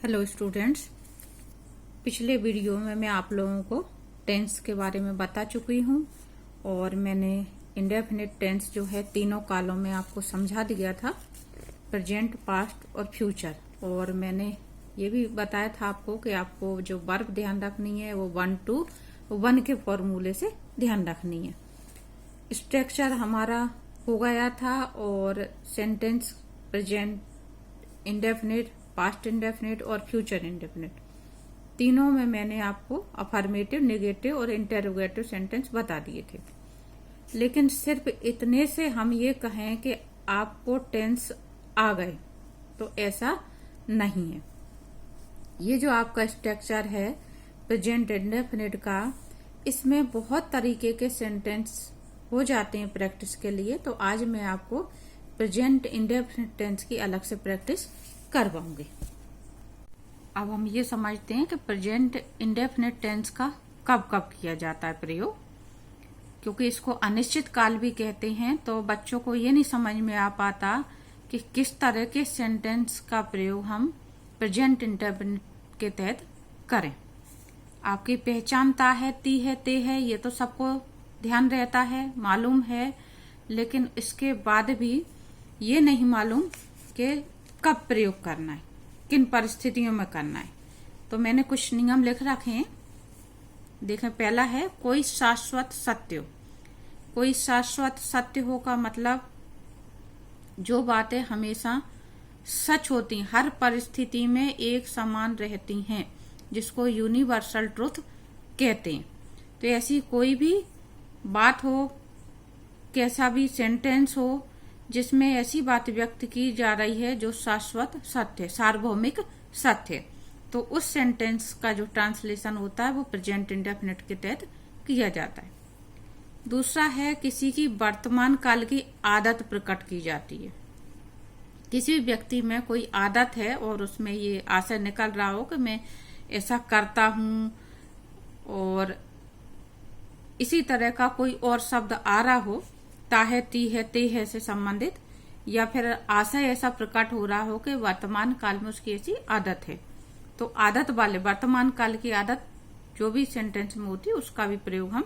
Hello students, पिछले video में मैं आप लोगों को टेंस के बारे में बता चुकी हूँ और मैंने इंडेफिनिट टेंस जो है तीनों कालों में आपको समझा दिया था, प्रेजेंट, पास्ट और फ्यूचर। और मैंने ये भी बताया था आपको कि आपको जो वर्ब ध्यान रखनी है वो 1 to 1 के फॉर्मूले से ध्यान रखनी है। स्ट्रक्चर हमारा हो गया था और sentence present indefinite, past indefinite और फ्यूचर इंडेफिनिट तीनों में मैंने आपको अफर्मेटिव, नेगेटिव और इंटेरोगेटिव सेंटेंस बता दिए थे। लेकिन सिर्फ इतने से हम ये कहें कि आपको टेंस आ गए, तो ऐसा नहीं है। ये जो आपका स्ट्रक्चर है प्रेजेंट इंडेफिनिट का, इसमें बहुत तरीके के सेंटेंस हो जाते हैं प्रैक्टिस के लिए। तो आज मैं आपको प्रेजेंट इंडेफिनिट टेंस की अलग से प्रैक्टिस करवाऊंगी। अब हम ये समझते हैं कि प्रेजेंट इंडेफिनिट टेंस का कब कब किया जाता है प्रयोग, क्योंकि इसको अनिश्चित काल भी कहते हैं। तो बच्चों को ये नहीं समझ में आ पाता कि किस तरह के सेंटेंस का प्रयोग हम प्रेजेंट इंडेफिनिट के तहत करें। आपकी पहचान ता है, ती है, ते है, ये तो सबको ध्यान रहता है, मालूम है। लेकिन इसके बाद भी ये नहीं मालूम कि कब प्रयोग करना है, किन परिस्थितियों में करना है। तो मैंने कुछ नियम लिख रखे हैं, देखें। पहला है कोई शाश्वत सत्य। कोई शाश्वत सत्य हो का मतलब जो बातें हमेशा सच होती, हर परिस्थिति में एक समान रहती हैं, जिसको यूनिवर्सल ट्रुथ कहते हैं। तो ऐसी कोई भी बात हो, कैसा भी सेंटेंस हो जिसमें ऐसी बात व्यक्त की जा रही है जो शाश्वत सत्य, सार्वभौमिक सत्य, तो उस सेंटेंस का जो ट्रांसलेशन होता है वो प्रेजेंट इंडेफिनिट के तहत किया जाता है। दूसरा है किसी की वर्तमान काल की आदत प्रकट की जाती है। किसी व्यक्ति में कोई आदत है और उसमें ये आशय निकल रहा हो कि मैं ऐसा करता हूं, और इसी तरह का कोई और शब्द आ रहा हो, ता है, ती है, ते है से संबंधित, या फिर आशय ऐसा प्रकट हो रहा हो कि वर्तमान काल में उसकी ऐसी आदत है, तो आदत वाले वर्तमान काल की आदत जो भी सेंटेंस में होती है उसका भी प्रयोग हम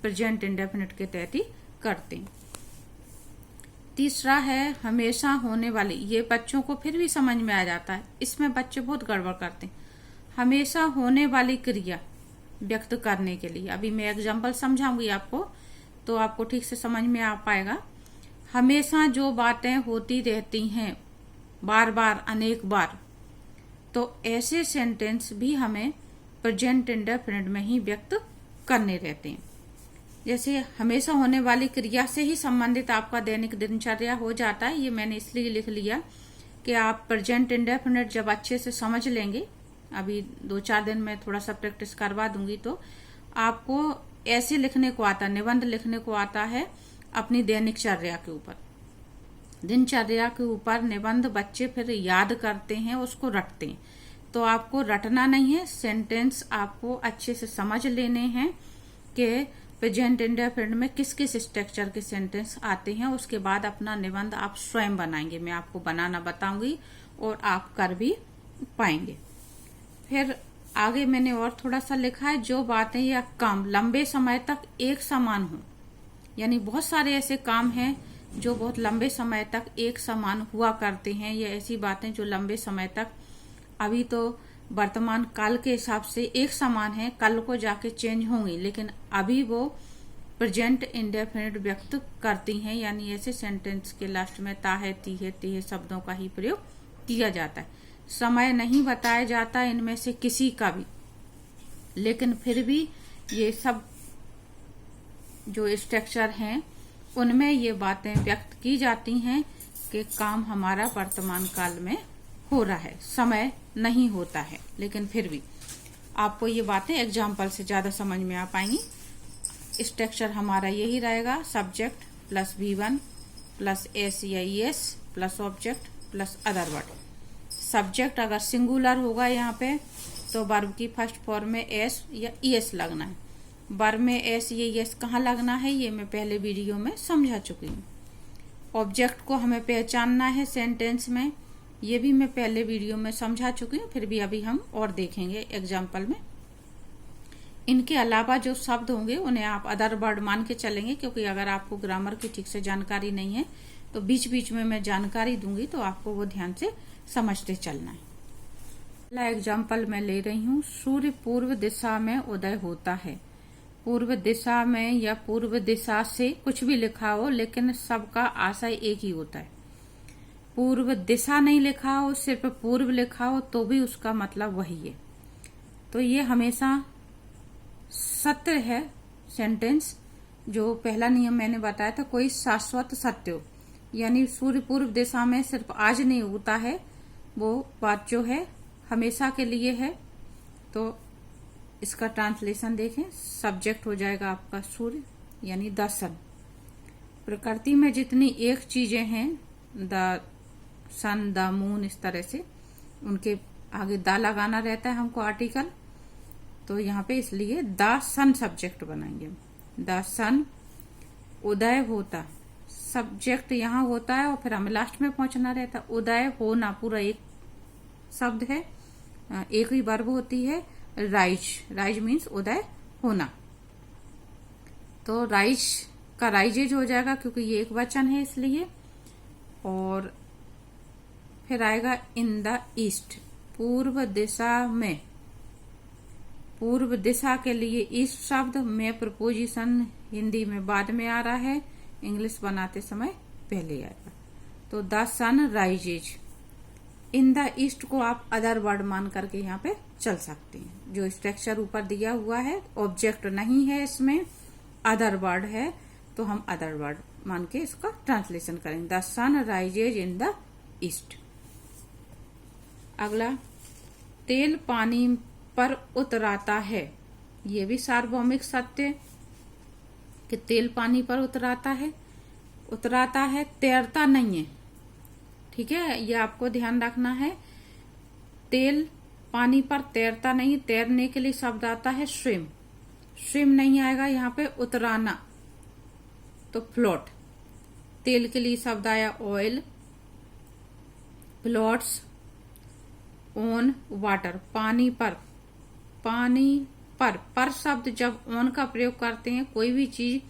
प्रेजेंट इंडेफिनिट के तहत ही करते हैं। तीसरा है हमेशा होने वाली। ये बच्चों को फिर भी समझ में आ जाता है, इसमें बच्चे बहुत गड़बड़ करते हैं। हमेशा होने वाली क्रिया व्यक्त करने के लिए, अभी मैं एग्जाम्पल समझाऊंगी आपको तो आपको ठीक से समझ में आ पाएगा। हमेशा जो बातें होती रहती हैं, बार बार, अनेक बार, तो ऐसे सेंटेंस भी हमें प्रेजेंट इंडेफिनिट में ही व्यक्त करने रहते हैं। जैसे हमेशा होने वाली क्रिया से ही संबंधित आपका दैनिक दिनचर्या हो जाता है। ये मैंने इसलिए लिख लिया कि आप प्रेजेंट इंडेफिनिट जब अच्छे से समझ लेंगे, अभी 2-4 दिन में थोड़ा सा प्रैक्टिस करवा दूंगी, तो आपको ऐसे लिखने को आता, निबंध लिखने को आता है अपनी दैनिकचर्या के ऊपर, दिनचर्या के ऊपर निबंध बच्चे फिर याद करते हैं, उसको रटते हैं। तो आपको रटना नहीं है, सेंटेंस आपको अच्छे से समझ लेने हैं कि प्रेजेंट इंडेफिनिट में किस किस स्ट्रक्चर के सेंटेंस आते हैं। उसके बाद अपना निबंध आप स्वयं बनाएंगे, मैं आपको बनाना बताऊंगी और आप कर भी पाएंगे। फिर आगे मैंने और थोड़ा सा लिखा है जो बातें या काम लंबे समय तक एक समान हो, यानी बहुत सारे ऐसे काम हैं जो बहुत लंबे समय तक एक समान हुआ करते हैं, या ऐसी बातें जो लंबे समय तक अभी तो वर्तमान काल के हिसाब से एक समान है, कल को जाके चेंज होंगी, लेकिन अभी वो प्रेजेंट इंडेफिनिट व्यक्त करती हैं। यानी ऐसे सेंटेंस के लास्ट में ता है, ती है, ते है शब्दों का ही प्रयोग किया जाता है। समय नहीं बताया जाता इनमें से किसी का भी, लेकिन फिर भी ये सब जो स्ट्रक्चर हैं उनमें ये बातें व्यक्त की जाती हैं कि काम हमारा वर्तमान काल में हो रहा है, समय नहीं होता है, लेकिन फिर भी आपको ये बातें एग्जाम्पल से ज्यादा समझ में आ पाएंगी। स्ट्रक्चर हमारा यही रहेगा, subject plus V1 plus S या ES plus object plus other word. Subject अगर सिंगुलर होगा यहाँ पे तो वर्ब की फर्स्ट फॉर्म में S या ES लगना है। वर्ब में S या ES कहाँ लगना है ये मैं पहले वीडियो में समझा चुकी हूँ। ऑब्जेक्ट को हमें पहचानना है सेंटेंस में, ये भी मैं पहले वीडियो में समझा चुकी हूँ, फिर भी अभी हम और देखेंगे एग्जाम्पल में। इनके अलावा जो शब्द होंगे उन्हें आप अदर वर्ड मान के चलेंगे, क्योंकि अगर आपको ग्रामर की ठीक से जानकारी नहीं है तो बीच बीच में मैं जानकारी दूंगी, तो आपको वो ध्यान से समझते चलना है। पहला एग्जाम्पल मैं ले रही हूँ, सूर्य पूर्व दिशा में उदय होता है। पूर्व दिशा में या पूर्व दिशा से कुछ भी लिखा हो, लेकिन सबका आशय एक ही होता है। पूर्व दिशा नहीं लिखा हो, सिर्फ पूर्व लिखा हो, तो भी उसका मतलब वही है। तो ये हमेशा सत्य है सेंटेंस। जो पहला नियम मैंने बताया था, कोई शाश्वत सत्य हो, यानी सूर्य पूर्व दिशा में सिर्फ आज नहीं उगता है, वो बात जो है हमेशा के लिए है। तो इसका ट्रांसलेशन देखें, सब्जेक्ट हो जाएगा आपका सूर्य यानी द सन। प्रकृति में जितनी एक चीजें हैं, द सन, द मून, इस तरह से उनके आगे द लगाना रहता है हमको आर्टिकल, तो यहाँ पे इसलिए द सन सब्जेक्ट बनाएंगे। द सन उदय होता, सब्जेक्ट यहाँ होता है और फिर हमें लास्ट में पहुंचना रहता है। उदय होना पूरा एक शब्द है, एक ही वर्ब होती है। राइज, राइज मीन्स उदय होना, तो राइज का राइजेज हो जाएगा क्योंकि ये एक वचन है इसलिए। और फिर आएगा इन द ईस्ट, पूर्व दिशा में। पूर्व दिशा के लिए ईस्ट शब्द में प्रपोजिशन हिंदी में बाद में आ रहा है, इंग्लिश बनाते समय पहले आएगा। तो the sun rises. In the east को आप अदर वर्ड मान करके यहाँ पे चल सकते हैं। जो स्ट्रक्चर ऊपर दिया हुआ है, ऑब्जेक्ट नहीं है इसमें, अदर वर्ड है, तो हम अदर वर्ड मान के इसका ट्रांसलेशन करेंगे। The sun rises in the east. अगला, तेल पानी पर उतराता है। ये भी सार्वभौमिक सत्य कि तेल पानी पर उतराता है। उतराता है, तैरता नहीं है, ठीक है, ये आपको ध्यान रखना है। तेल पानी पर तैरता नहीं, तैरने के लिए शब्द आता है स्विम। स्विम नहीं आएगा यहाँ पे, उतराना तो फ्लोट। तेल के लिए शब्द आया ऑयल, फ्लोट्स ऑन वाटर। पानी पर, पानी पर शब्द जब ऑन का प्रयोग करते हैं, कोई भी चीज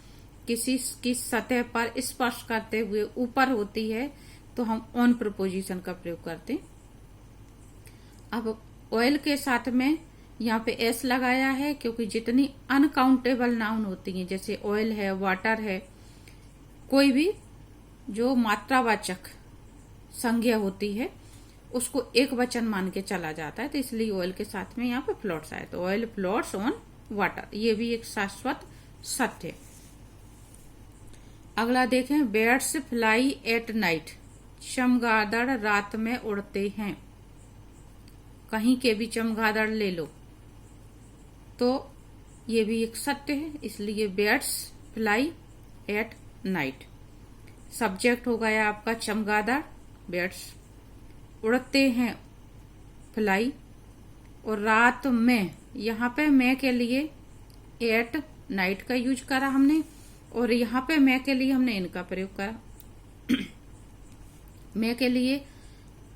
किसी की सतह पर स्पर्श करते हुए ऊपर होती है, तो हम ऑन प्रपोजिशन का प्रयोग करते हैं। अब ऑयल के साथ में यहाँ पे एस लगाया है, क्योंकि जितनी अनकाउंटेबल नाउन होती हैं, जैसे ऑयल है, वाटर है, कोई भी जो मात्रावाचक संज्ञा होती है उसको एक वचन मान के चला जाता है, तो इसलिए ऑयल के साथ में यहाँ पे फ्लोट्स आए, तो ऑयल फ्लोट्स ऑन वाटर। ये भी एक शाश्वत सत्य है। अगला देखें, बर्ड्स फ्लाई एट नाइट। चमगादड़ रात में उड़ते हैं। कहीं के भी चमगादड़ ले लो, तो ये भी एक सत्य है, इसलिए birds fly at night. Subject हो गया आपका चमगादड़, बर्ड्स, उड़ते हैं फ्लाई, और रात में, यहाँ पे मैं के लिए एट नाइट का यूज करा हमने, और यहाँ पे मैं के लिए हमने इनका प्रयोग करा। मैं के लिए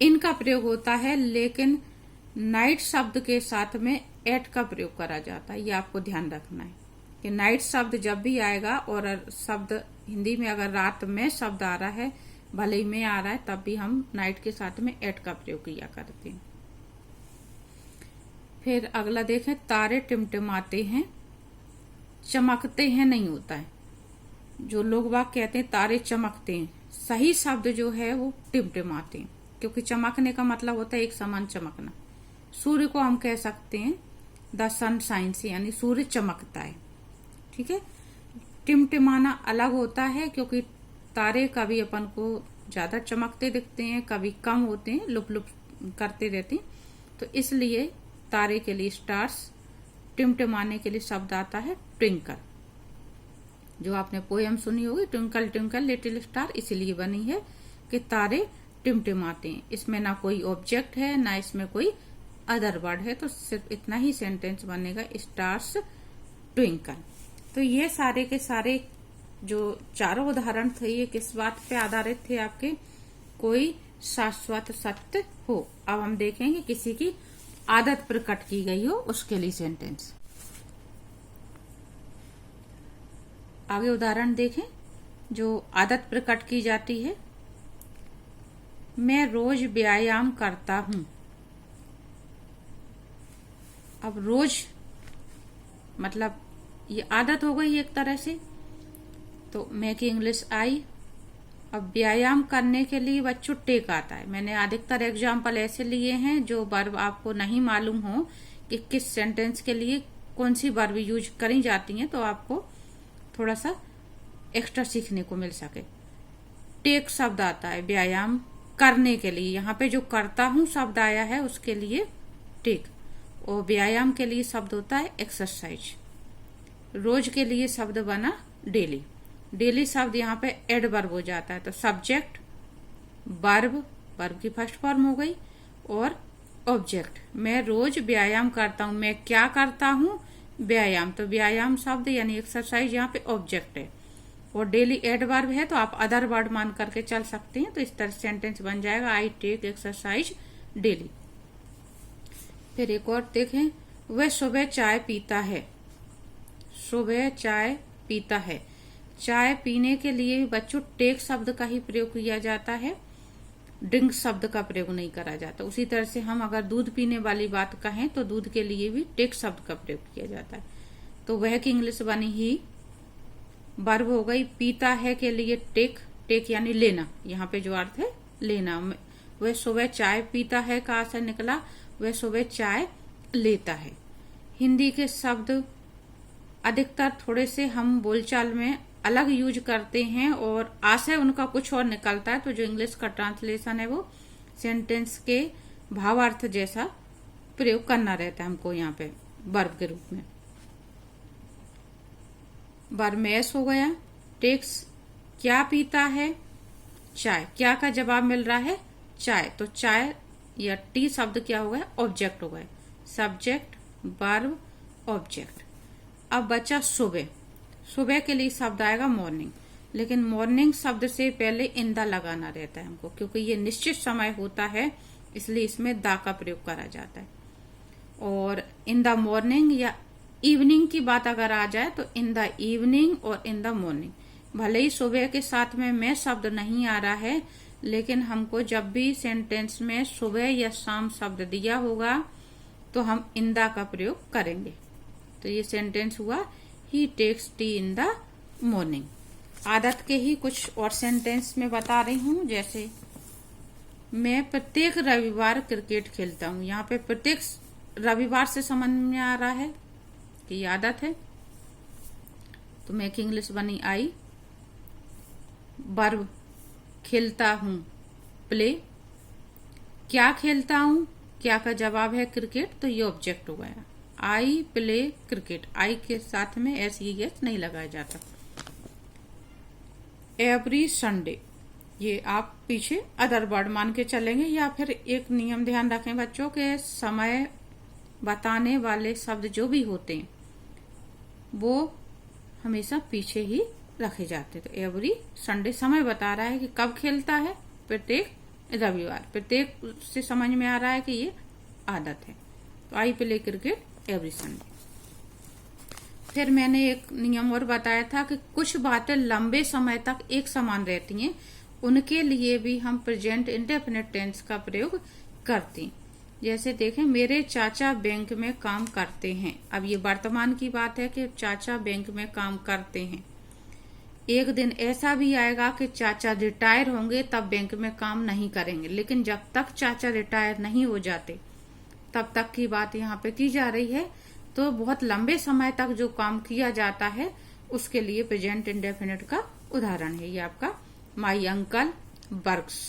इनका प्रयोग होता है, लेकिन नाइट शब्द के साथ में एट का प्रयोग करा जाता है। ये आपको ध्यान रखना है कि नाइट शब्द जब भी आएगा, और शब्द हिंदी में अगर रात में शब्द आ रहा है, भले ही में आ रहा है, तब भी हम नाइट के साथ में एट का प्रयोग किया करते हैं। फिर अगला देखें, तारे टिमटिमाते हैं, चमकते हैं नहीं होता है। जो लोग बाग कहते हैं तारे चमकते हैं, सही शब्द जो है वो टिमटिमाते हैं, क्योंकि चमकने का मतलब होता है एक समान चमकना। सूर्य को हम कह सकते हैं द सन शाइन्स, यानी सूर्य चमकता है, ठीक है। टिमटिमाना अलग होता है, क्योंकि तारे कभी अपन को ज्यादा चमकते दिखते हैं, कभी कम होते हैं, लुप लुप करते रहते हैं, तो इसलिए तारे के लिए स्टार्स, टिमटिमाने के लिए शब्द आता है ट्विंकल। जो आपने पोएम सुनी होगी, ट्विंकल ट्विंकल लिटिल स्टार, इसीलिए बनी है कि तारे टिमटिमाते हैं। इसमें ना कोई ऑब्जेक्ट है, ना इसमें कोई अदर वर्ड है, तो सिर्फ इतना ही सेंटेंस बनेगा, स्टार्स ट्विंकल। तो ये सारे के सारे जो चारों उदाहरण थे, ये किस बात पे आधारित थे आपके? कोई शाश्वत सत्य हो। अब हम देखेंगे किसी की आदत प्रकट की गई हो उसके लिए सेंटेंस। आगे उदाहरण देखें जो आदत प्रकट की जाती है। मैं रोज व्यायाम करता हूं। अब रोज मतलब ये आदत हो गई एक तरह से, तो मैं की इंग्लिश आई। अब व्यायाम करने के लिए बच्चों टेक आता है। मैंने अधिकतर एग्जाम्पल ऐसे लिए हैं जो वर्ब आपको नहीं मालूम हो कि किस सेंटेंस के लिए कौन सी वर्ब यूज करी जाती हैं, तो आपको थोड़ा सा एक्स्ट्रा सीखने को मिल सके। टेक शब्द आता है व्यायाम करने के लिए। यहाँ पे जो करता हूं शब्द आया है उसके लिए टेक, और व्यायाम के लिए शब्द होता है एक्सरसाइज। रोज के लिए शब्द बना डेली। डेली शब्द यहाँ पे एडवर्ब हो जाता है, तो सब्जेक्ट, वर्ब, वर्ब की फर्स्ट फॉर्म हो गई, और ऑब्जेक्ट। मैं रोज व्यायाम करता हूं। मैं क्या करता हूं? व्यायाम। तो व्यायाम शब्द यानी एक्सरसाइज यहाँ पे ऑब्जेक्ट है, और डेली एडवर्ब है तो आप अदर वर्ड मान करके चल सकते हैं। तो इस तरह सेंटेंस बन जाएगा आई टेक एक्सरसाइज डेली। फिर एक और देखें, वह सुबह चाय पीता है। सुबह चाय पीता है। चाय पीने के लिए बच्चों टेक शब्द का ही प्रयोग किया जाता है, ड्रिंक शब्द का प्रयोग नहीं करा जाता। उसी तरह से हम अगर दूध पीने वाली बात कहें तो दूध के लिए भी टेक शब्द का प्रयोग किया जाता है। तो वह की इंग्लिश बनी ही, वर्ब हो गई। पीता है के लिए टेक, टेक यानी लेना, यहाँ पे जो अर्थ है लेना। वह सुबह चाय पीता है का आशय निकला वह सुबह चाय लेता है। हिंदी के शब्द अधिकतर थोड़े से हम बोलचाल में अलग यूज करते हैं और आशय उनका कुछ और निकलता है, तो जो इंग्लिश का ट्रांसलेशन है वो सेंटेंस के भावार्थ जैसा प्रयोग करना रहता है हमको यहाँ पे वर्ब के रूप में। बरमेस हो गया। टेक्स क्या पीता है? चाय। क्या का जवाब मिल रहा है चाय, तो चाय या टी शब्द क्या हो गया? ऑब्जेक्ट हो गया। Subject, verb, object. अब बचा सुबह। सुबह के लिए शब्द आएगा मॉर्निंग, लेकिन मॉर्निंग शब्द से पहले इन द लगाना रहता है हमको, क्योंकि ये निश्चित समय होता है इसलिए इसमें द का प्रयोग करा जाता है। और इन द मॉर्निंग या इवनिंग की बात अगर आ जाए तो इन द इवनिंग और इन द मॉर्निंग। भले ही सुबह के साथ में मैं शब्द नहीं आ रहा है, लेकिन हमको जब भी सेंटेंस में सुबह या शाम शब्द दिया होगा तो हम इन द का प्रयोग करेंगे। तो ये सेंटेंस हुआ he takes tea in the morning. आदत के ही कुछ और सेंटेंस में बता रही हूं, जैसे मैं प्रत्येक रविवार क्रिकेट खेलता हूं। यहाँ पे प्रत्येक रविवार से समझ में आ रहा है कि ये आदत है, तो मैं की इंग्लिश बनी आई। वर्ब खेलता हूं प्ले। क्या खेलता हूं? क्या का जवाब है क्रिकेट, तो ये ऑब्जेक्ट हो गया। I play cricket. आई के साथ में एस नहीं लगाया जाता। एवरी संडे, ये आप पीछे अदर वर्ड मान के चलेंगे, या फिर एक नियम ध्यान रखें बच्चों के समय बताने वाले शब्द जो भी होते हैं वो हमेशा पीछे ही रखे जाते। तो एवरी संडे समय बता रहा है कि कब खेलता है, प्रत्येक रविवार। प्रत्येक से समझ में आ रहा है कि ये आदत है। तो I play cricket every Sunday. फिर मैंने एक नियम और बताया था कि कुछ बातें लंबे समय तक एक समान रहती हैं, उनके लिए भी हम प्रेजेंट इंडेफिनिट टेंस का प्रयोग करते हैं। जैसे देखें, मेरे चाचा बैंक में काम करते हैं। अब ये वर्तमान की बात है कि चाचा बैंक में काम करते हैं। एक दिन ऐसा भी आएगा कि चाचा रिटायर होंगे तब बैंक में काम नहीं करेंगे, लेकिन जब तक चाचा रिटायर नहीं हो जाते तब तक की बात यहाँ पे की जा रही है। तो बहुत लंबे समय तक जो काम किया जाता है उसके लिए प्रेजेंट इंडेफिनिट का उदाहरण है ये आपका माई अंकल वर्क्स।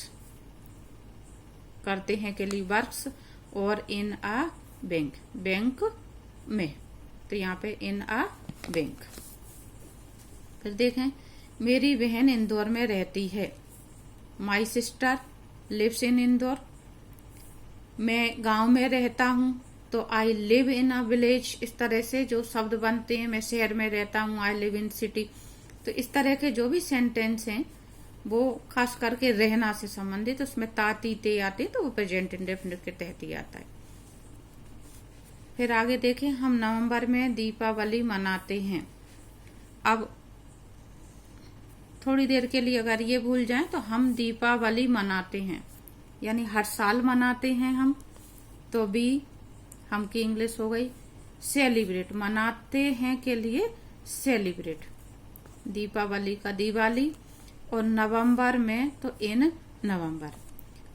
करते हैं के लिए वर्क्स, और इन अ बैंक, बैंक में, तो यहाँ पे इन अ बैंक। फिर देखें, मेरी बहन इंदौर में रहती है। My sister lives in Indore. मैं गांव में रहता हूँ, तो I live in a village. इस तरह से जो शब्द बनते हैं, मैं शहर में रहता हूँ, आई लिव इन सिटी। तो इस तरह के जो भी सेंटेंस हैं वो खास करके रहना से संबंधित, उसमें ता ती ते आते तो वो प्रेजेंट इंडेफिनिट के तहत ही आता है। फिर आगे देखें, हम नवंबर में दीपावली मनाते हैं। अब थोड़ी देर के लिए अगर ये भूल जाएं तो हम दीपावली मनाते हैं यानी हर साल मनाते हैं हम, तो बी हम की इंग्लिश हो गई सेलिब्रेट, मनाते हैं के लिए सेलिब्रेट, दीपावली का दिवाली, और नवंबर में तो इन नवंबर।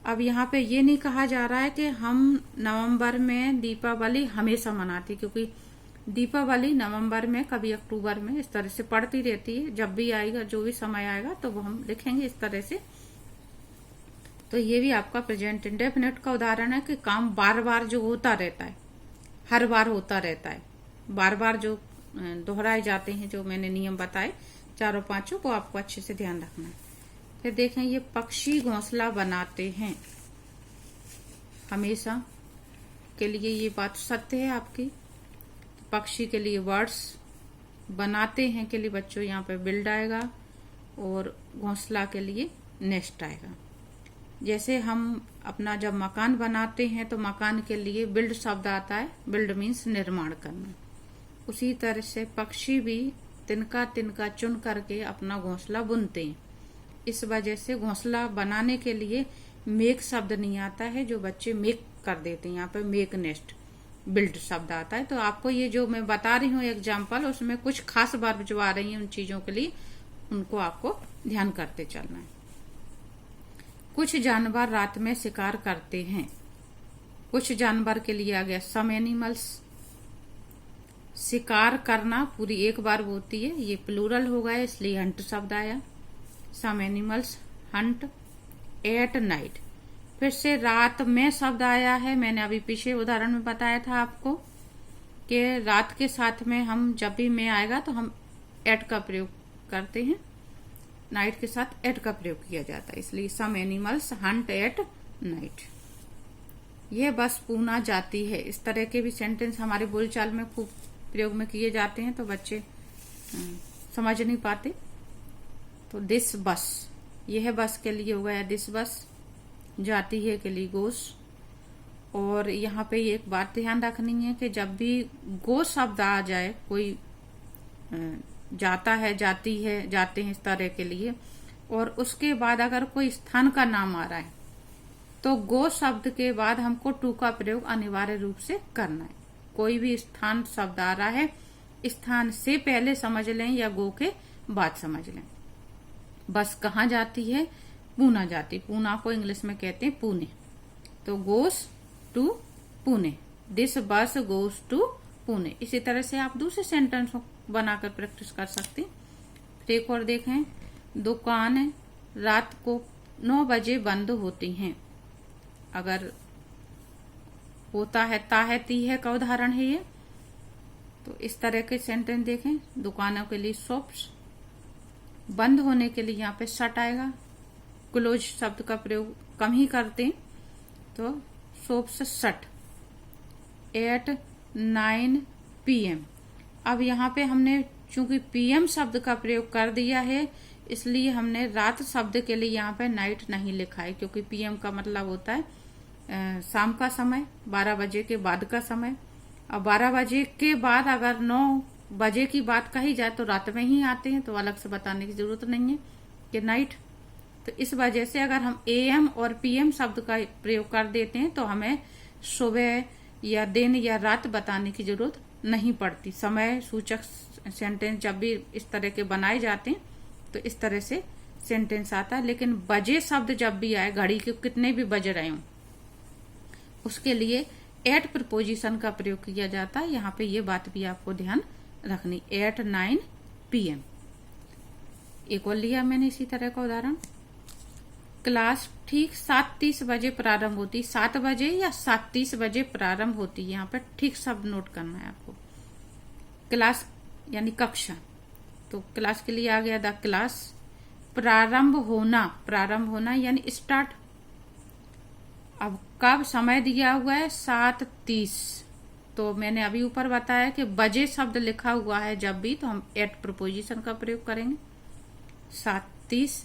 अब यहाँ पे ये नहीं कहा जा रहा है कि हम नवंबर में दीपावली हमेशा मनाते, क्योंकि दीपावली नवंबर में कभी अक्टूबर में इस तरह से पड़ती रहती है। जब भी आएगा, जो भी समय आएगा तो वो हम लिखेंगे इस तरह से। तो ये भी आपका प्रेजेंट इंडेफिनिट का उदाहरण है कि काम बार बार जो होता रहता है, हर बार होता रहता है, बार बार जो दोहराए जाते हैं, जो मैंने नियम बताए चारों पांचों, वो आपको अच्छे से ध्यान रखना है। फिर देखें, ये पक्षी घोंसला बनाते हैं, हमेशा के लिए ये बात सत्य है आपकी। पक्षी के लिए वर्ड्स, बनाते हैं के लिए बच्चों यहाँ पे बिल्ड आएगा, और घोंसला के लिए नेस्ट आएगा। जैसे हम अपना जब मकान बनाते हैं तो मकान के लिए बिल्ड शब्द आता है, बिल्ड मीन्स निर्माण करना। उसी तरह से पक्षी भी तिनका तिनका चुन करके अपना घोंसला बुनते हैं। इस वजह से घोंसला बनाने के लिए मेक शब्द नहीं आता है, जो बच्चे मेक कर देते हैं, यहाँ पे मेक नेस्ट बिल्ड शब्द आता है। तो आपको ये जो मैं बता रही हूँ एग्जाम्पल, उसमें कुछ खास वर्ब जो आ रही है उन चीजों के लिए, उनको आपको ध्यान करते चलना है। कुछ जानवर रात में शिकार करते हैं, कुछ जानवर के लिए आ गया सम एनिमल्स। शिकार करना पूरी एक बार होती है, ये प्लूरल हो गया इसलिए हंट शब्द आया। Some animals hunt at night. फिर से रात में शब्द आया है, मैंने अभी पीछे उदाहरण में बताया था आपको कि रात के साथ में हम जब भी में आएगा तो हम एट का प्रयोग करते हैं, नाइट के साथ एट का प्रयोग किया जाता है, इसलिए some animals hunt at night. यह बस पूना जाती है। इस तरह के भी सेंटेंस हमारे बोलचाल में खूब प्रयोग में किए जाते हैं, तो बच्चे समझ नहीं पाते। तो दिस बस, यह बस के लिए हो गया दिस बस, जाती है के लिए गोस। और यहाँ पे एक बात ध्यान रखनी है कि जब भी गो शब्द आ जाए, कोई जाता है, जाती है, जाते हैं, इस तरह के लिए, और उसके बाद अगर कोई स्थान का नाम आ रहा है तो गो शब्द के बाद हमको टू का प्रयोग अनिवार्य रूप से करना है। कोई भी स्थान शब्द आ रहा है, स्थान से पहले समझ लें या गो के बाद समझ लें। बस कहाँ जाती है? पूना जाती। पूना को इंग्लिश में कहते हैं पुणे। तो गोस टू पुणे, दिस बस गोस टू पुणे। इसी तरह से आप दूसरे सेंटेंस बनाकर प्रैक्टिस कर सकते हैं। फिर एक और देखें, दुकान रात को 9 बजे बंद होती हैं। अगर होता है, ता है, ती है का उदाहरण है ये। तो इस तरह के सेंटेंस देखें, दुकानों के लिए शॉप्स, बंद होने के लिए यहाँ पे शट आएगा। क्लोज शब्द का प्रयोग कम ही करते हैं, तो शॉप्स शट एट 9 PM। अब यहाँ पे हमने चूंकि PM शब्द का प्रयोग कर दिया है, इसलिए हमने रात शब्द के लिए यहाँ पे नाइट नहीं लिखा है, क्योंकि PM का मतलब होता है शाम का समय, 12 बजे के बाद का समय। अब 12 बजे के बाद अगर 9 बजे की बात कही जाए तो रात में ही आते हैं, तो अलग से बताने की जरूरत नहीं है कि नाइट। तो इस वजह से अगर हम AM और PM शब्द का प्रयोग कर देते हैं तो हमें सुबह या दिन या रात बताने की जरूरत नहीं पड़ती। समय सूचक सेंटेंस जब भी इस तरह के बनाए जाते हैं तो इस तरह से सेंटेंस आता है। लेकिन बजे शब्द जब भी आए, घड़ी के कितने भी बज रहे हों, उसके लिए एट प्रपोजिशन का प्रयोग किया जाता है। यहाँ पे ये बात भी आपको ध्यान रखनी, एट 9 PM। एक और लिया मैंने इसी तरह का उदाहरण, क्लास ठीक 7:30 बजे प्रारंभ होती। 7 बजे या 7:30 बजे प्रारंभ होती है, यहाँ पर ठीक शब्द नोट करना है आपको। क्लास यानी कक्षा, तो क्लास के लिए आ गया द क्लास। प्रारंभ होना, प्रारंभ होना यानी स्टार्ट। अब कब समय दिया हुआ है? 7:30। तो मैंने अभी ऊपर बताया कि बजे शब्द लिखा हुआ है जब भी, तो हम एट प्रपोजिशन का प्रयोग करेंगे 7:30।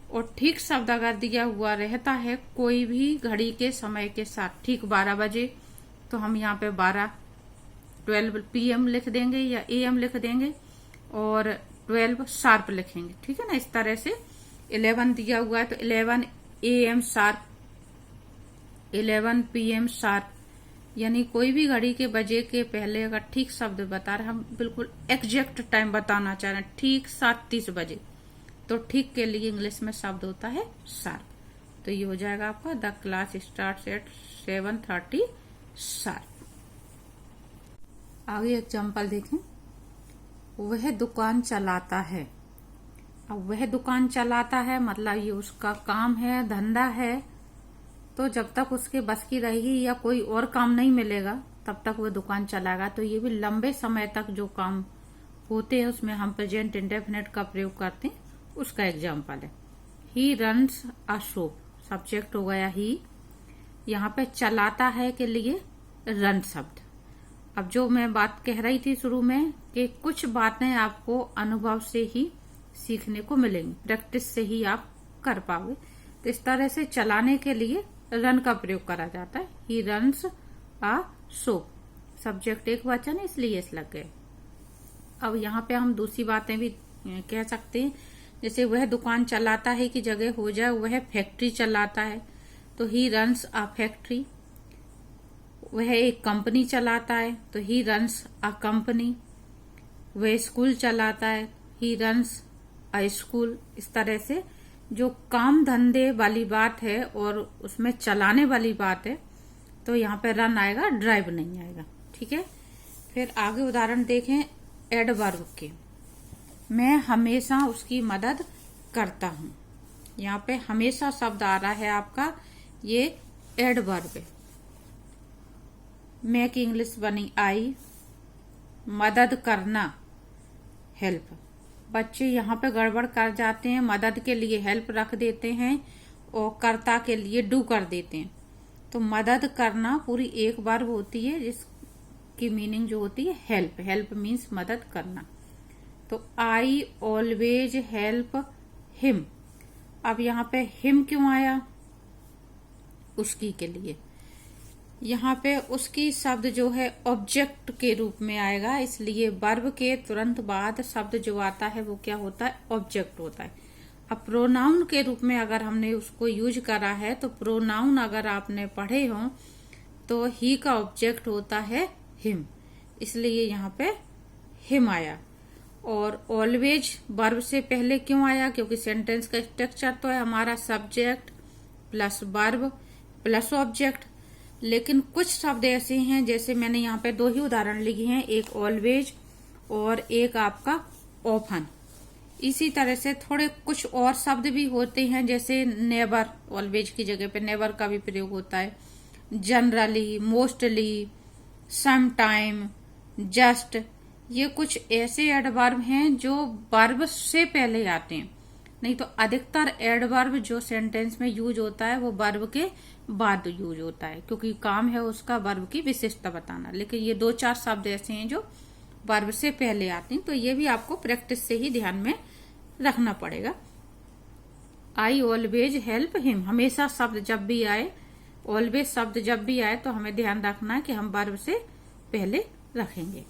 और ठीक शब्द अगर दिया हुआ रहता है कोई भी घड़ी के समय के साथ, ठीक 12 बजे, तो हम यहाँ पे 12 PM लिख देंगे या AM लिख देंगे और 12 शार्प लिखेंगे। ठीक है ना, इस तरह से 11 दिया हुआ है तो 11 AM शार्प, 11 PM शार्प, यानी कोई भी घड़ी के बजे के पहले अगर ठीक शब्द बता रहे, हम बिल्कुल एग्जैक्ट टाइम बताना चाह रहे हैं, ठीक 7:30 बजे, तो ठीक के लिए इंग्लिश में शब्द होता है शार्प। तो ये हो जाएगा आपका the class starts at 7:30 sharp. आगे एग्जाम्पल देखें, वह दुकान चलाता है। अब वह दुकान चलाता है मतलब ये उसका काम है, धंधा है, तो जब तक उसके बस की रहेगी या कोई और काम नहीं मिलेगा तब तक वह दुकान चलाएगा। तो ये भी लंबे समय तक जो काम होते हैं उसमें हम प्रेजेंट इंडेफिनिट का प्रयोग करते हैं, उसका एग्जाम्पल है। He runs a shop, subject हो गया ही। यहाँ पे चलाता है के लिए रन शब्द। अब जो मैं बात कह रही थी शुरू में कि कुछ बातें आपको अनुभव से ही सीखने को मिलेंगी, प्रैक्टिस से ही आप कर पाओगे। तो इस तरह से चलाने के लिए रन का प्रयोग करा जाता है। He runs a shop, subject एक वचन है इसलिए इस लग गए। अब यहाँ पे हम दूसरी बातें भी कह सकते हैं, जैसे वह दुकान चलाता है की जगह हो जाए वह फैक्ट्री चलाता है, तो ही रन्स अ फैक्ट्री। वह एक कंपनी चलाता है तो ही रन्स अ कंपनी। वह स्कूल चलाता है, ही रन्स अ स्कूल। इस तरह से जो काम धंधे वाली बात है और उसमें चलाने वाली बात है तो यहाँ पे रन आएगा, ड्राइव नहीं आएगा। ठीक है, फिर आगे उदाहरण देखें एडवर्ब के। मैं हमेशा उसकी मदद करता हूँ। यहाँ पे हमेशा शब्द आ रहा है आपका, ये एडवर्ब है। मैं की इंग्लिश बनी आई, मदद करना हेल्प। बच्चे यहाँ पे गड़बड़ कर जाते हैं, मदद के लिए हेल्प रख देते हैं और कर्ता के लिए डू कर देते हैं। तो मदद करना पूरी एक वर्ब होती है जिसकी मीनिंग जो होती है हेल्प। हेल्प मीन्स मदद करना। तो आई ऑलवेज हेल्प हिम। अब यहाँ पे हिम क्यों आया? उसकी के लिए। यहाँ पे उसकी शब्द जो है ऑब्जेक्ट के रूप में आएगा, इसलिए वर्ब के तुरंत बाद शब्द जो आता है वो क्या होता है? ऑब्जेक्ट होता है। अब प्रोनाउन के रूप में अगर हमने उसको यूज करा है तो प्रोनाउन अगर आपने पढ़े हो तो ही का ऑब्जेक्ट होता है हिम, इसलिए यहाँ पे हिम आया। और ऑलवेज वर्ब से पहले क्यों आया? क्योंकि सेंटेंस का स्ट्रक्चर तो है हमारा subject plus verb plus object. लेकिन कुछ शब्द ऐसे हैं, जैसे मैंने यहाँ पे दो ही उदाहरण लिखे हैं, एक ऑलवेज और एक आपका ऑफन। इसी तरह से थोड़े कुछ और शब्द भी होते हैं, जैसे नेवर, ऑलवेज की जगह पे नेवर का भी प्रयोग होता है। Generally, mostly, some time, just, ये कुछ ऐसे एडवर्ब हैं जो वर्ब से पहले आते हैं। नहीं तो अधिकतर एडवर्ब जो सेंटेंस में यूज होता है वो वर्ब के बाद यूज होता है, क्योंकि काम है उसका वर्ब की विशेषता बताना। लेकिन ये दो चार शब्द ऐसे हैं जो वर्ब से पहले आते हैं, तो ये भी आपको प्रैक्टिस से ही ध्यान में रखना पड़ेगा। आई ऑलवेज हेल्प हिम, हमेशा शब्द जब भी आए, ऑलवेज शब्द जब भी आए तो हमें ध्यान रखना है कि हम वर्ब से पहले रखेंगे।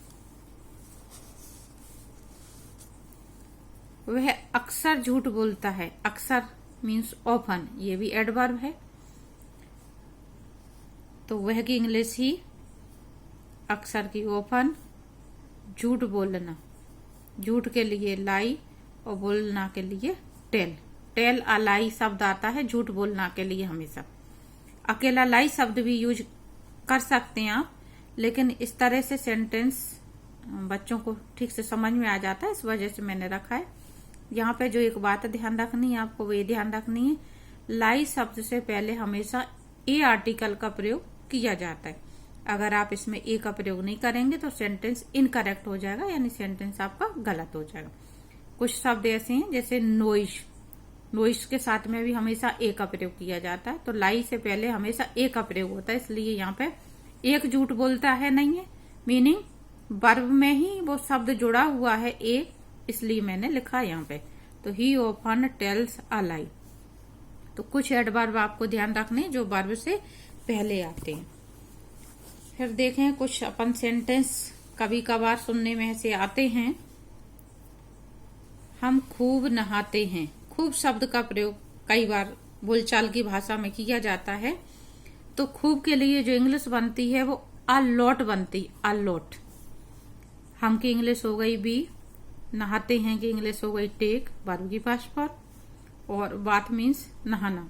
वह अक्सर झूठ बोलता है। अक्सर मीन्स ऑफन, ये भी एडवर्ब है। तो वह की इंग्लिश ही, अक्सर की ऑफन, झूठ बोलना, झूठ के लिए लाई और बोलना के लिए टेल। टेल अ लाई शब्द आता है झूठ बोलना के लिए हमेशा। अकेला लाई शब्द भी यूज कर सकते हैं आप, लेकिन इस तरह से सेंटेंस बच्चों को ठीक से समझ में आ जाता है, इस वजह से मैंने रखा है। यहाँ पे जो एक बात ध्यान रखनी है आपको, वो ये ध्यान रखनी है, लाई शब्द से पहले हमेशा ए आर्टिकल का प्रयोग किया जाता है। अगर आप इसमें ए का प्रयोग नहीं करेंगे तो सेंटेंस इनकरेक्ट हो जाएगा, यानी सेंटेंस आपका गलत हो जाएगा। कुछ शब्द ऐसे हैं जैसे नोइश, नोइश के साथ में भी हमेशा ए का प्रयोग किया जाता है, तो लाई से पहले हमेशा ए का प्रयोग होता है, इसलिए यहाँ पे एक झूठ बोलता है नहीं है, मीनिंग वर्ब में ही वो शब्द जुड़ा हुआ है ए, इसलिए मैंने लिखा यहाँ पे। तो ही ऑफन टेल्स अ लाई। तो कुछ एडवर्ब आपको ध्यान रखने जो वर्ब से पहले आते हैं। फिर देखें कुछ अपन सेंटेंस कभी कभार सुनने में ऐसे आते हैं, हम खूब नहाते हैं। खूब शब्द का प्रयोग कई बार बोलचाल की भाषा में किया जाता है। तो खूब के लिए जो इंग्लिश बनती है वो अ लॉट बनती, अ लॉट। हम की इंग्लिश हो गई बी, नहाते हैं की इंग्लिश हो गई टेक, वर्ब की पास्ट फॉर्म, और बाथ मीन्स नहाना।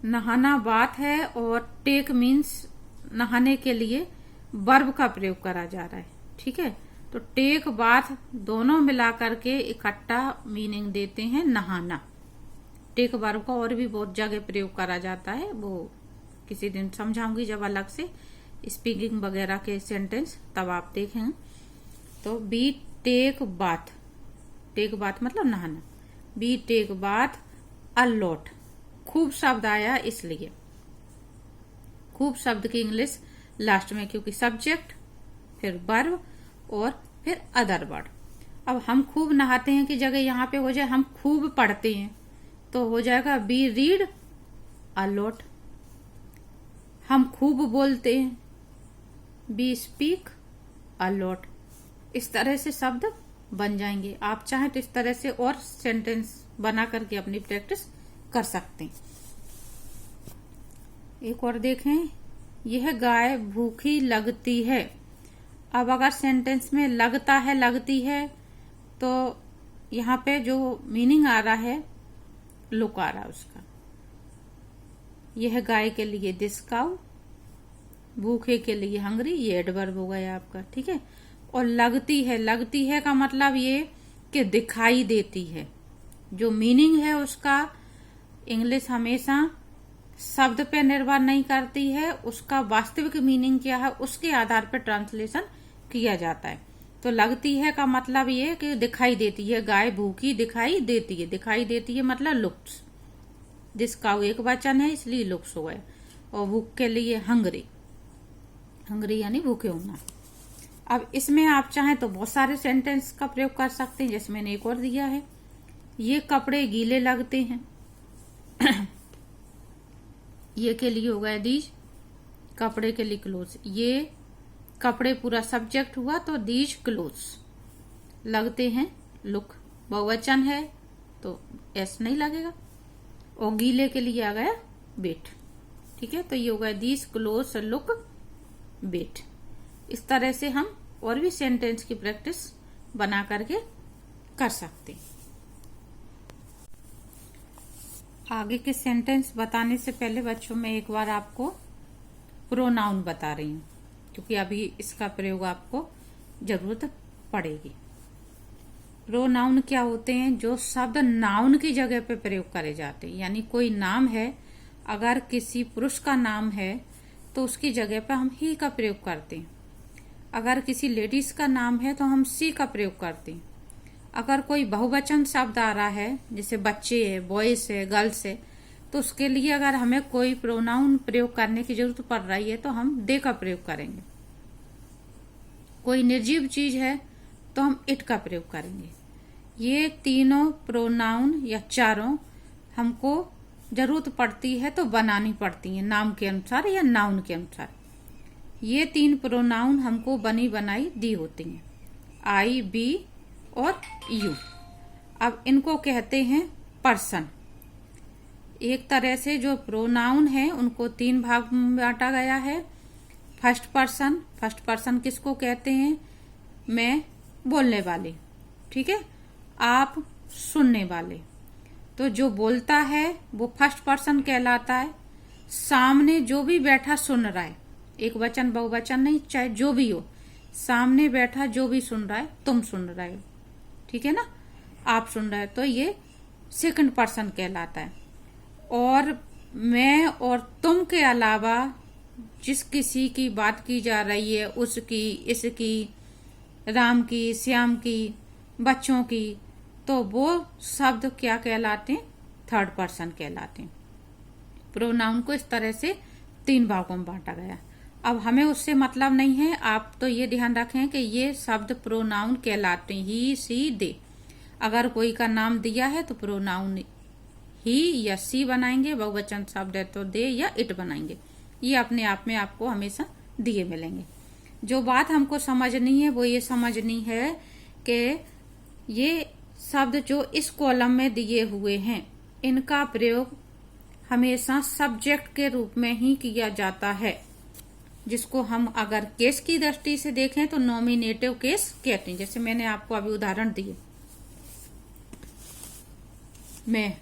नहाना बात है और टेक मीन्स नहाने के लिए वर्ब का प्रयोग करा जा रहा है। ठीक है, तो टेक बाथ दोनों मिलाकर के इकट्ठा मीनिंग देते हैं नहाना। टेक वर्ब का और भी बहुत जगह प्रयोग करा जाता है, वो किसी दिन समझाऊंगी जब अलग से स्पीकिंग वगैरह के सेंटेंस, तब आप देखें। तो be take bath, take bath मतलब नहाना। Be take bath a lot, खूब शब्द आया इसलिए। खूब शब्द की इंग्लिश लास्ट में, क्योंकि सब्जेक्ट फिर वर्ब और फिर अदर वर्ड। अब हम खूब नहाते हैं की जगह यहाँ पे हो जाए हम खूब पढ़ते हैं, तो हो जाएगा बी रीड अ लॉट। हम खूब बोलते हैं, बी स्पीक अ लॉट। इस तरह से शब्द बन जाएंगे। आप चाहें तो इस तरह से और सेंटेंस बना करके अपनी प्रैक्टिस कर सकते हैं। एक और देखें, यह गाय भूखी लगती है। अब अगर सेंटेंस में लगता है, लगती है, तो यहाँ पे जो मीनिंग आ रहा है लुक आ रहा है उसका। यह गाय के लिए दिस काउ, भूखे के लिए हंग्री, ये एडवर्ब हो गया आपका। ठीक है, और लगती है, लगती है का मतलब ये कि दिखाई देती है। जो मीनिंग है उसका इंग्लिश हमेशा शब्द पे निर्भर नहीं करती है, उसका वास्तविक मीनिंग क्या है उसके आधार पर ट्रांसलेशन किया जाता है। तो लगती है का मतलब ये कि दिखाई देती है, गाय भूखी दिखाई देती है। दिखाई देती है मतलब लुक्स, दिस काउ एक वचन है इसलिए लुक्स हो गए। और भूख के लिए हंग्री, हंग्री यानी भूखे होना। अब इसमें आप चाहें तो बहुत सारे सेंटेंस का प्रयोग कर सकते हैं, जैसे मैंने एक और दिया है, ये कपड़े गीले लगते हैं। ये के लिए हो गया दीज, कपड़े के लिए क्लोज। ये कपड़े पूरा सब्जेक्ट हुआ तो दीज क्लोज। लगते हैं लुक, बहुवचन है तो एस नहीं लगेगा। और गीले के लिए आ गया बेट। ठीक है, तो ये हो गया दीज क्लोज लुक बेट। इस तरह से हम और भी सेंटेंस की प्रैक्टिस बना करके कर सकते हैं। आगे के सेंटेंस बताने से पहले बच्चों मैं एक बार आपको प्रोनाउन बता रही हूँ, क्योंकि अभी इसका प्रयोग आपको जरूरत पड़ेगी। प्रोनाउन क्या होते हैं? जो शब्द नाउन की जगह पे प्रयोग करे जाते हैं। यानी कोई नाम है, अगर किसी पुरुष का नाम है तो उसकी जगह पे हम ही का प्रयोग करते हैं। अगर किसी लेडीज का नाम है तो हम सी का प्रयोग करते हैं। अगर कोई बहुवचन शब्द आ रहा है, जैसे बच्चे है, बॉयज है, गर्ल्स है, तो उसके लिए अगर हमें कोई प्रोनाउन प्रयोग करने की जरूरत पड़ रही है तो हम दे का प्रयोग करेंगे। कोई निर्जीव चीज है तो हम इट का प्रयोग करेंगे। ये तीनों प्रोनाउन या चारों हमको जरूरत पड़ती है तो बनानी पड़ती है, नाम के अनुसार या नाउन के अनुसार। ये तीन प्रोनाउन हमको बनी बनाई दी होती हैं, आई, बी और यू। अब इनको कहते हैं पर्सन। एक तरह से जो प्रोनाउन है उनको तीन भाग में बांटा गया है। फर्स्ट पर्सन, फर्स्ट पर्सन किसको कहते हैं? मैं बोलने वाले, ठीक है, आप सुनने वाले। तो जो बोलता है वो फर्स्ट पर्सन कहलाता है। सामने जो भी बैठा सुन रहा है, एक वचन बहुवचन नहीं, चाहे जो भी हो, सामने बैठा जो भी सुन रहा है, तुम सुन रहे हो, ठीक है ना, आप सुन रहे हो, तो ये सेकंड पर्सन कहलाता है। और मैं और तुम के अलावा जिस किसी की बात की जा रही है, उसकी, इसकी, राम की, श्याम की, बच्चों की, तो वो शब्द क्या कहलाते हैं? थर्ड पर्सन कहलाते हैं। प्रोनाउन को इस तरह से तीन भागों में बांटा गया। अब हमें उससे मतलब नहीं है, आप तो ये ध्यान रखें कि ये शब्द प्रोनाउन कहलाते हैं, ही, सी, दे। अगर कोई का नाम दिया है तो प्रोनाउन ही या सी बनाएंगे, बहुवचन शब्द है तो दे या इट बनाएंगे। ये अपने आप में आपको हमेशा दिए मिलेंगे। जो बात हमको समझनी है वो ये समझनी है कि ये शब्द जो इस कॉलम में दिए हुए हैं इनका प्रयोग हमेशा सब्जेक्ट के रूप में ही किया जाता है, जिसको हम अगर केस की दृष्टि से देखें तो नॉमिनेटिव केस कहते हैं। जैसे मैंने आपको अभी उदाहरण दिए, मैं,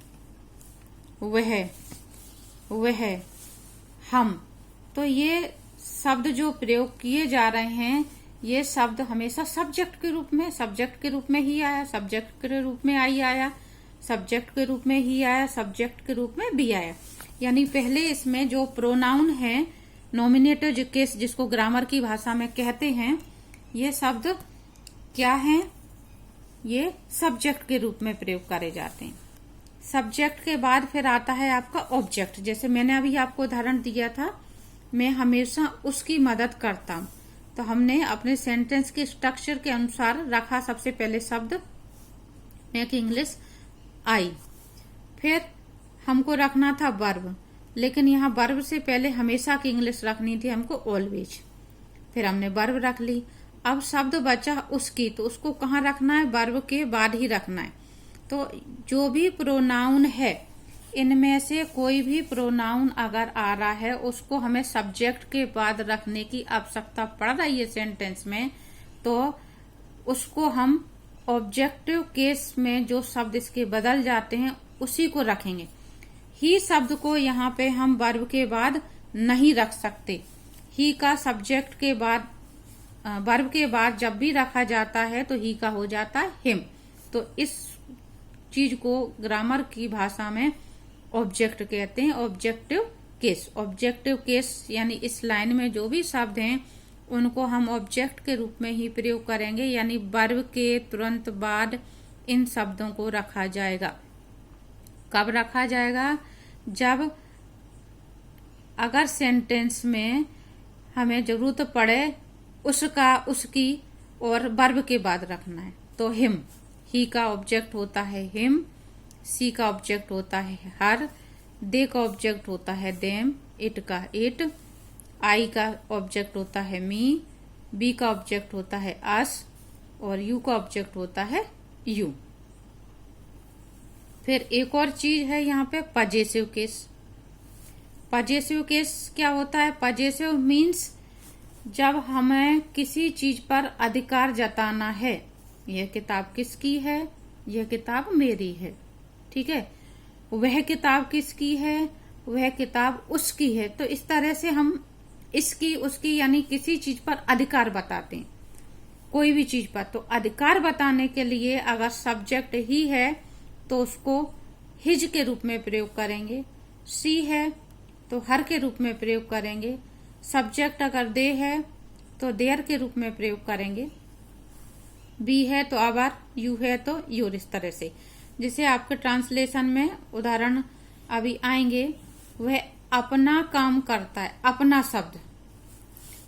वह, हम, तो ये शब्द जो प्रयोग किए जा रहे हैं ये शब्द हमेशा सब्जेक्ट के रूप में ही आया, सब्जेक्ट के रूप में आया, सब्जेक्ट के रूप में ही आया, सब्जेक्ट के रूप में भी आया। यानी पहले इसमें जो प्रोनाउन है नॉमिनेटिव केस जिसको ग्रामर की भाषा में कहते हैं, ये शब्द क्या हैं, ये सब्जेक्ट के रूप में प्रयोग करे जाते हैं। सब्जेक्ट के बाद फिर आता है आपका ऑब्जेक्ट। जैसे मैंने अभी आपको उदाहरण दिया था, मैं हमेशा उसकी मदद करता हूं, तो हमने अपने सेंटेंस के स्ट्रक्चर के अनुसार रखा सबसे पहले शब्द मेक इंग्लिश आई, फिर हमको रखना था वर्ब, लेकिन यहाँ वर्ब से पहले हमेशा की इंग्लिश रखनी थी हमको ऑलवेज, फिर हमने वर्ब रख ली। अब शब्द बचा उसकी, तो उसको कहाँ रखना है, वर्ब के बाद ही रखना है। तो जो भी प्रोनाउन है इनमें से कोई भी प्रोनाउन अगर आ रहा है उसको हमें सब्जेक्ट के बाद रखने की आवश्यकता पड़ रही है सेंटेंस में, तो उसको हम ऑब्जेक्टिव केस में जो शब्द इसके बदल जाते हैं उसी को रखेंगे। ही शब्द को यहाँ पे हम वर्ब के बाद नहीं रख सकते। ही का सब्जेक्ट के बाद वर्ब के बाद जब भी रखा जाता है तो ही का हो जाता है हिम। तो इस चीज को ग्रामर की भाषा में ऑब्जेक्ट कहते हैं, ऑब्जेक्टिव केस। ऑब्जेक्टिव केस यानी इस लाइन में जो भी शब्द हैं उनको हम ऑब्जेक्ट के रूप में ही प्रयोग करेंगे, यानी वर्ब के तुरंत बाद इन शब्दों को रखा जाएगा। कब रखा जाएगा, जब अगर सेंटेंस में हमें जरूरत पड़े उसका, उसकी और वर्ब के बाद रखना है। तो हिम, ही का ऑब्जेक्ट होता है हिम, सी का ऑब्जेक्ट होता है हर, दे का ऑब्जेक्ट होता है देम, इट का इट, आई का ऑब्जेक्ट होता है मी, बी का ऑब्जेक्ट होता है अस और यू का ऑब्जेक्ट होता है यू। फिर एक और चीज है यहाँ पे पजेसिव केस। पजेसिव केस क्या होता है, पजेसिव मीन्स जब हमें किसी चीज पर अधिकार जताना है, यह किताब किसकी है, यह किताब मेरी है, ठीक है, वह किताब किसकी है, वह किताब उसकी है। तो इस तरह से हम इसकी उसकी यानी किसी चीज पर अधिकार बताते हैं, कोई भी चीज पर। तो अधिकार बताने के लिए अगर सब्जेक्ट ही है तो उसको हिज के रूप में प्रयोग करेंगे, सी है तो हर के रूप में प्रयोग करेंगे, सब्जेक्ट अगर दे है तो देयर के रूप में प्रयोग करेंगे, बी है तो आवर, यू है तो यूर, इस तरह से। जिसे आपके ट्रांसलेशन में उदाहरण अभी आएंगे, वह अपना काम करता है, अपना शब्द,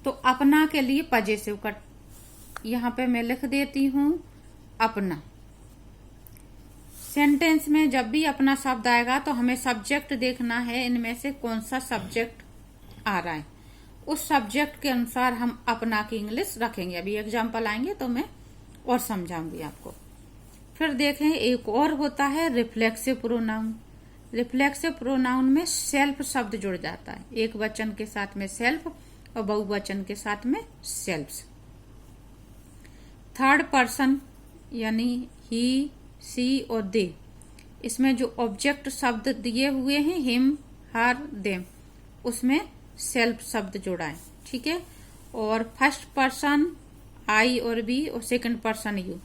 तो अपना के लिए पजेसिव का यहाँ पे मैं लिख देती हूं अपना। सेंटेंस में जब भी अपना शब्द आएगा तो हमें सब्जेक्ट देखना है, इनमें से कौन सा सब्जेक्ट आ रहा है, उस सब्जेक्ट के अनुसार हम अपना की इंग्लिश रखेंगे। अभी एग्जाम्पल आएंगे तो मैं और समझाऊंगी आपको। फिर देखें एक और होता है रिफ्लेक्सिव प्रोनाउन। रिफ्लेक्सिव प्रोनाउन में सेल्फ शब्द जुड़ जाता है, एक वचन के साथ में सेल्फ और बहुवचन के साथ में सेल्फ्स। थर्ड पर्सन यानी ही, सी और दे, इसमें जो ऑब्जेक्ट शब्द दिए हुए हैं हिम, हर, देम, उसमें सेल्फ शब्द जोड़ा है, ठीक है। और फर्स्ट पर्सन आई और बी और सेकंड पर्सन यू,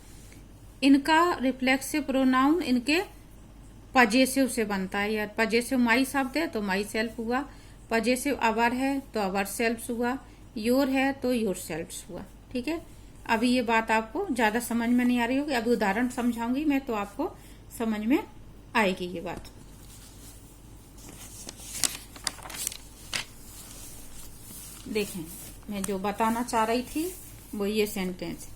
इनका रिफ्लेक्सिव प्रोनाउन इनके पजेसिव से बनता है। या पजेसिव माई शब्द है तो माई सेल्फ हुआ, पजेसिव अवर है तो अवर सेल्फ हुआ, योर है तो योर सेल्फ हुआ, ठीक है। अभी ये बात आपको ज्यादा समझ में नहीं आ रही होगी, अभी उदाहरण समझाऊंगी मैं तो आपको समझ में आएगी ये बात। देखें, मैं जो बताना चाह रही थी वो ये सेंटेंस,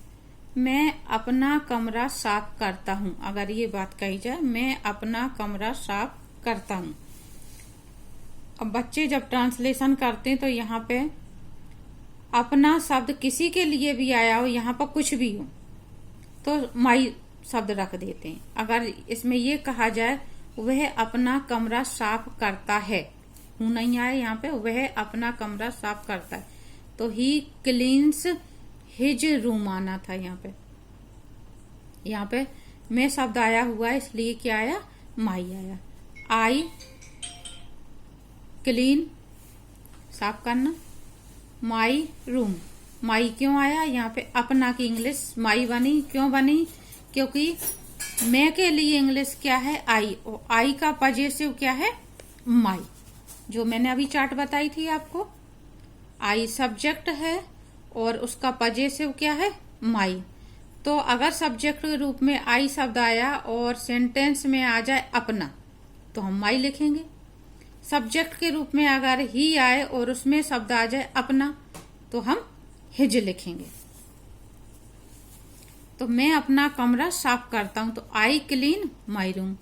मैं अपना कमरा साफ करता हूं। अगर ये बात कही जाए, मैं अपना कमरा साफ करता हूं। अब बच्चे जब ट्रांसलेशन करते हैं तो यहाँ पे अपना शब्द किसी के लिए भी आया हो, यहाँ पर कुछ भी हो, तो माई शब्द रख देते हैं। अगर इसमें ये कहा जाए वह अपना कमरा साफ करता है, हूं नहीं आया यहाँ पे, वह अपना कमरा साफ करता है, तो ही क्लीन्स हिज रूम आना था यहाँ पे। यहाँ पे मैं शब्द आया हुआ है, इसलिए क्या आया, माई आया। आई क्लीन साफ करना, माई रूम, माई क्यों आया यहाँ पे, अपना की इंग्लिश माई बनी, क्यों बनी, क्योंकि मैं के लिए इंग्लिश क्या है, आई, और आई का पजेसिव क्या है, माई, जो मैंने अभी चार्ट बताई थी आपको। आई सब्जेक्ट है और उसका पजेसिव क्या है, माई। तो अगर सब्जेक्ट के रूप में आई शब्द आया और सेंटेंस में आ जाए अपना, तो हम माई लिखेंगे। सब्जेक्ट के रूप में अगर ही आए और उसमें शब्द आ जाए अपना, तो हम हिज लिखेंगे। तो मैं अपना कमरा साफ करता हूं, तो आई क्लीन माई रूम।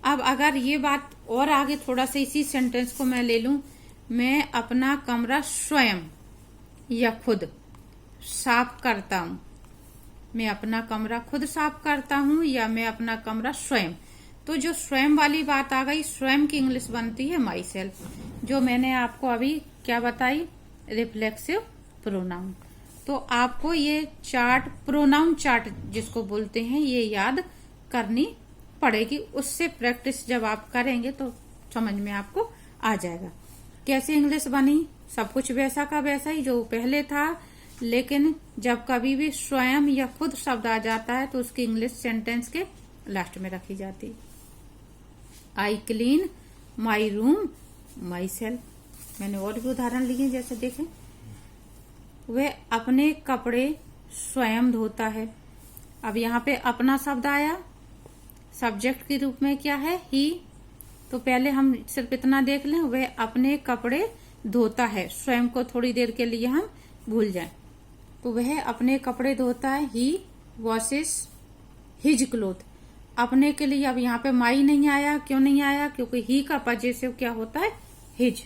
अब अगर ये बात और आगे थोड़ा सा इसी सेंटेंस को मैं ले लूं, मैं अपना कमरा स्वयं या खुद साफ करता हूं, मैं अपना कमरा खुद साफ करता हूं या मैं अपना कमरा स्वयं, तो जो स्वयं वाली बात आ गई, स्वयं की इंग्लिश बनती है माई सेल्फ, जो मैंने आपको अभी क्या बताई, रिफ्लेक्सिव प्रोनाउन। तो आपको ये चार्ट, प्रोनाउन चार्ट जिसको बोलते हैं, ये याद करनी पड़ेगी। उससे प्रैक्टिस जब आप करेंगे तो समझ में आपको आ जाएगा कैसे इंग्लिश बनी। सब कुछ वैसा का वैसा ही जो पहले था, लेकिन जब कभी भी स्वयं या खुद शब्द आ जाता है तो उसकी इंग्लिश सेंटेंस के लास्ट में रखी जाती। I clean my room my self. मैंने और भी उदाहरण लिए, जैसे देखें, वह अपने कपड़े स्वयं धोता है। अब यहाँ पे अपना शब्द आया, सब्जेक्ट के रूप में क्या है, ही, तो पहले हम सिर्फ इतना देख लें, वह अपने कपड़े धोता है, स्वयं को थोड़ी देर के लिए हम भूल जाएं, तो वह अपने कपड़े धोता है, ही वॉशेस हिज क्लोथ। अपने के लिए अब यहाँ पे माई नहीं आया, क्यों नहीं आया, क्योंकि ही का पजेसिव क्या होता है, हिज।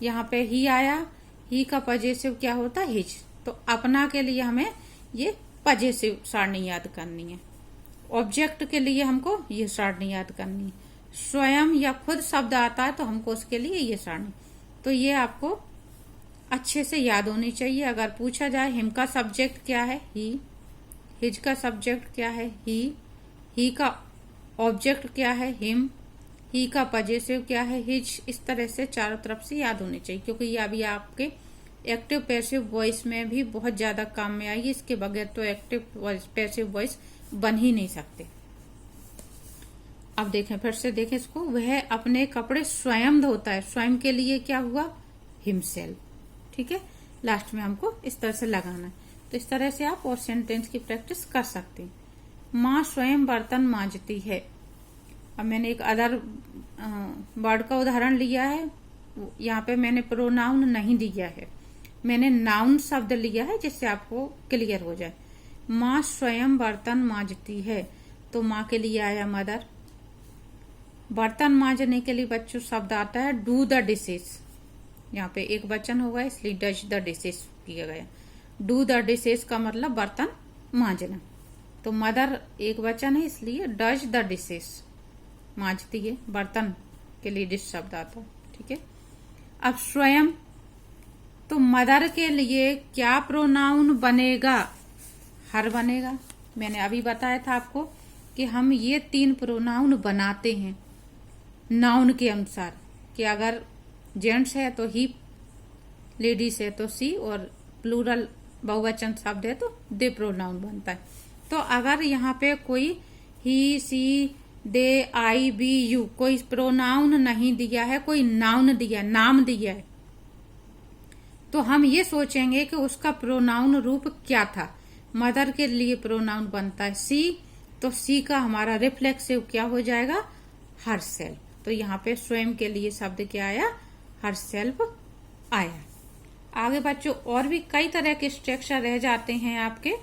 यहाँ पे ही आया, ही का पजेसिव क्या होता है, हिज। तो अपना के लिए हमें ये पजेसिव सारणी याद करनी है, ऑब्जेक्ट के लिए हमको ये सारणी याद करनी है, स्वयं या खुद शब्द आता है तो हमको उसके लिए ये सारणी। तो ये आपको अच्छे से याद होनी चाहिए। अगर पूछा जाए हिम का सब्जेक्ट क्या है, ही, हिज का सब्जेक्ट क्या है, ही का ऑब्जेक्ट क्या है, हिम, ही का पजेसिव क्या है, हिज। इस तरह से चारों तरफ से याद होने चाहिए, क्योंकि ये अभी आपके एक्टिव पैसिव वॉइस में भी बहुत ज्यादा काम में आएगी। इसके बगैर तो एक्टिव पैसिव वॉइस बन ही नहीं सकते। अब देखें, फिर से देखें इसको, वह अपने कपड़े स्वयं धोता है, स्वयं के लिए क्या हुआ, हिमसेल्फ। ठीक है, लास्ट में हमको इस तरह से लगाना है। तो इस तरह से आप और सेंटेंस की प्रैक्टिस कर सकते हैं। माँ स्वयं बर्तन मांजती है। अब मैंने एक अदर वर्ड का उदाहरण लिया है, यहाँ पे मैंने प्रोनाउन नहीं दिया है, मैंने नाउन शब्द लिया है, जिससे आपको क्लियर हो जाए। माँ स्वयं बर्तन मांजती है, तो माँ के लिए आया मदर। बर्तन मांजने के लिए बच्चों शब्द आता है डू द डिशेस। यहाँ पे एक वचन होगा, इसलिए डज द डिशेस किया गया। डू द डिशेस का मतलब बर्तन मांजना, तो मदर एक वचन है, इसलिए डज द डिशेस, मांजती है, बर्तन के लिए डिश शब्द आता है। ठीक है, अब स्वयं, तो मदर के लिए क्या प्रोनाउन बनेगा, हर बनेगा। मैंने अभी बताया था आपको कि हम ये 3 प्रोनाउन बनाते हैं नाउन के अनुसार, कि अगर जेंट्स है तो ही, लेडीज है तो सी, और प्लूरल बहुवचन शब्द है तो दे प्रोनाउन बनता है। तो अगर यहाँ पे कोई ही, सी, दे, आई, बी, यू, कोई प्रोनाउन नहीं दिया है, कोई नाउन दिया, नाम दिया है, तो हम ये सोचेंगे कि उसका प्रोनाउन रूप क्या था। मदर के लिए प्रोनाउन बनता है सी, तो सी का हमारा रिफ्लेक्सिव क्या हो जाएगा, हर सेल्फ। तो यहाँ पे स्वयं के लिए शब्द क्या आया, हर सेल्फ आया। आगे बच्चों और भी कई तरह के स्ट्रक्चर रह जाते हैं आपके,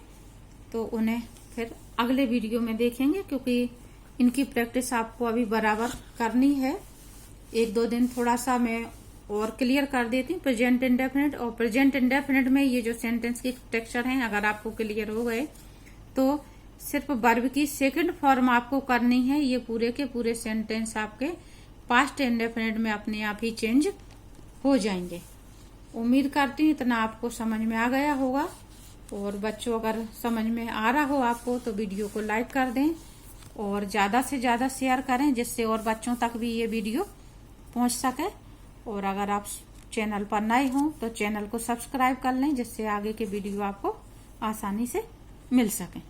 तो उन्हें फिर अगले वीडियो में देखेंगे, क्योंकि इनकी प्रैक्टिस आपको अभी बराबर करनी है। एक दो दिन थोड़ा सा मैं और क्लियर कर देती हूँ प्रेजेंट इंडेफिनिट और प्रेजेंट इंडेफिनिट में ये जो सेंटेंस की स्ट्रक्चर है अगर आपको क्लियर हो गए तो सिर्फ वर्ब की सेकंड फॉर्म आपको करनी है। ये पूरे के पूरे सेंटेंस आपके पास्ट इंडेफिनिट में अपने आप ही चेंज हो जाएंगे। उम्मीद करती हूँ इतना आपको समझ में आ गया होगा। और बच्चों अगर समझ में आ रहा हो आपको तो वीडियो को लाइक कर दें और ज्यादा से ज्यादा शेयर करें जिससे और बच्चों तक भी ये वीडियो पहुंच सके। और अगर आप चैनल पर नए हो तो चैनल को सब्सक्राइब कर लें जिससे आगे के वीडियो आपको आसानी से मिल सके।